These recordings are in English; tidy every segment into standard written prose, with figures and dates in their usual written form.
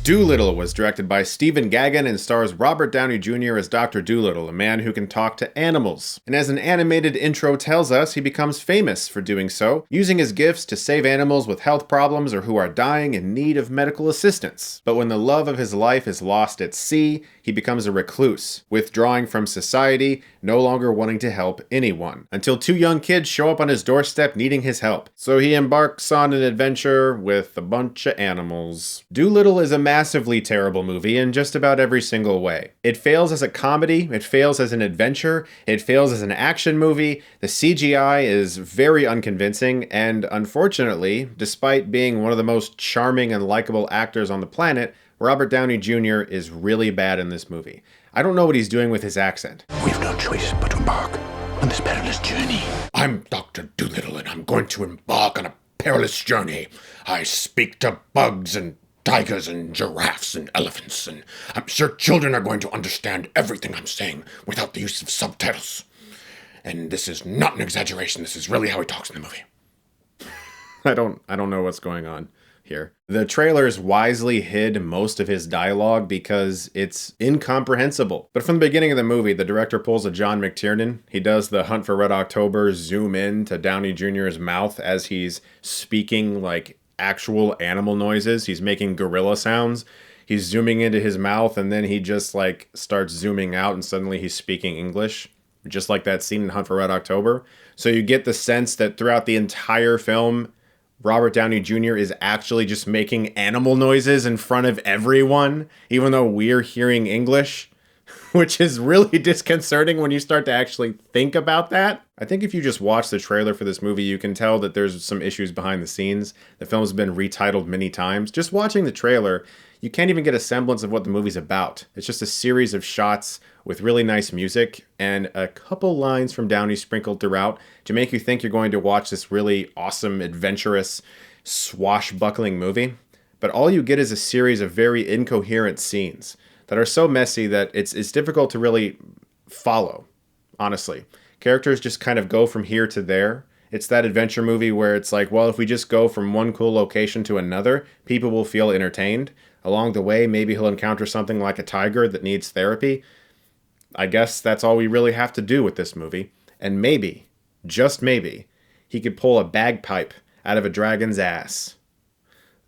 Dolittle was directed by Stephen Gaghan and stars Robert Downey Jr. as Dr. Dolittle, a man who can talk to animals. And as an animated intro tells us, he becomes famous for doing so, using his gifts to save animals with health problems or who are dying in need of medical assistance. But when the love of his life is lost at sea, he becomes a recluse, withdrawing from society, no longer wanting to help anyone, until two young kids show up on his doorstep needing his help. So he embarks on an adventure with a bunch of animals. Dolittle is a massively terrible movie in just about every single way. It fails as a comedy, it fails as an adventure, it fails as an action movie, the CGI is very unconvincing, and unfortunately, despite being one of the most charming and likable actors on the planet, Robert Downey Jr. is really bad in this movie. I don't know what he's doing with his accent. We've no choice but to embark on this perilous journey. I'm Dr. Dolittle, and I'm going to embark on a perilous journey. I speak to bugs and tigers and giraffes and elephants, and I'm sure children are going to understand everything I'm saying without the use of subtitles. And this is not an exaggeration. This is really how he talks in the movie. I don't know what's going on here. The trailers wisely hid most of his dialogue because it's incomprehensible. But from the beginning of the movie, the director pulls a John McTiernan. He does the Hunt for Red October zoom in to Downey Jr.'s mouth as he's speaking like actual animal noises. He's making gorilla sounds. He's zooming into his mouth and then he just like starts zooming out and suddenly he's speaking English. Just like that scene in Hunt for Red October. So you get the sense that throughout the entire film, Robert Downey Jr. is actually just making animal noises in front of everyone, even though we're hearing English, which is really disconcerting when you start to actually think about that. I think if you just watch the trailer for this movie, you can tell that there's some issues behind the scenes. The film's been retitled many times. Just watching the trailer, you can't even get a semblance of what the movie's about. It's just a series of shots with really nice music and a couple lines from Downey sprinkled throughout to make you think you're going to watch this really awesome, adventurous, swashbuckling movie. But all you get is a series of very incoherent scenes that are so messy that it's difficult to really follow, honestly. Characters just kind of go from here to there. It's that adventure movie where it's like, well, if we just go from one cool location to another, people will feel entertained. Along the way, maybe he'll encounter something like a tiger that needs therapy. I guess that's all we really have to do with this movie. And maybe, just maybe, he could pull a bagpipe out of a dragon's ass.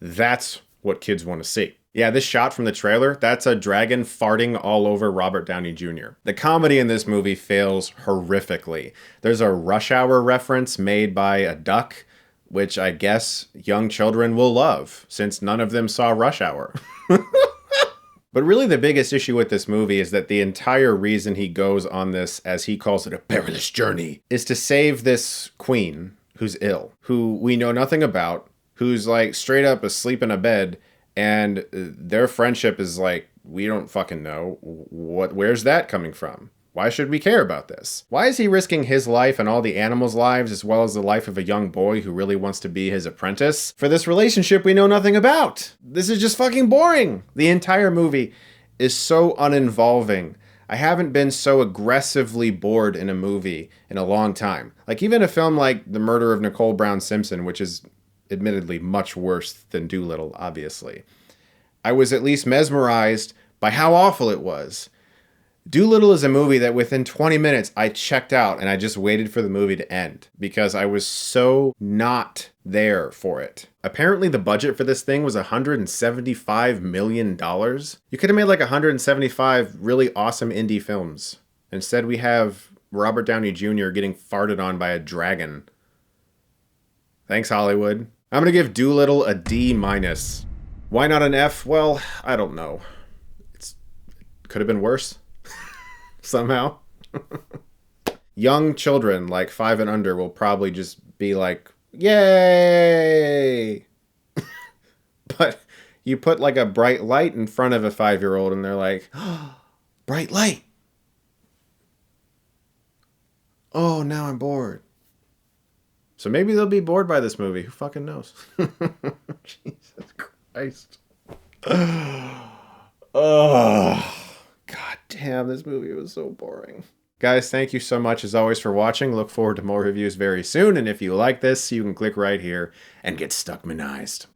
That's what kids want to see. Yeah, this shot from the trailer, that's a dragon farting all over Robert Downey Jr. The comedy in this movie fails horrifically. There's a Rush Hour reference made by a duck, which I guess young children will love, since none of them saw Rush Hour. But really the biggest issue with this movie is that the entire reason he goes on this, as he calls it, a perilous journey, is to save this queen who's ill, who we know nothing about, who's like straight up asleep in a bed, and their friendship is like, we don't fucking know. Where's that coming from? Why should we care about this? Why is he risking his life and all the animals' lives as well as the life of a young boy who really wants to be his apprentice for this relationship we know nothing about? This is just fucking boring. The entire movie is so uninvolving. I haven't been so aggressively bored in a movie in a long time. Like even a film like The Murder of Nicole Brown Simpson, which is admittedly much worse than Dolittle, obviously. I was at least mesmerized by how awful it was. Dolittle is a movie that within 20 minutes I checked out and I just waited for the movie to end because I was so not there for it. Apparently the budget for this thing was $175 million. You could have made like 175 really awesome indie films. Instead we have Robert Downey Jr. getting farted on by a dragon. Thanks, Hollywood. I'm gonna give Dolittle a D-. Why not an F? Well, I don't know. It could have been worse. Somehow. Young children, like 5 and under, will probably just be like, yay! But you put like a bright light in front of a 5-year-old and they're like, oh, bright light! Oh, now I'm bored. So maybe they'll be bored by this movie. Who fucking knows? Jesus Christ. Oh, God damn, this movie was so boring. Guys, thank you so much as always for watching. Look forward to more reviews very soon. And if you like this, you can click right here and get Stuckmanized.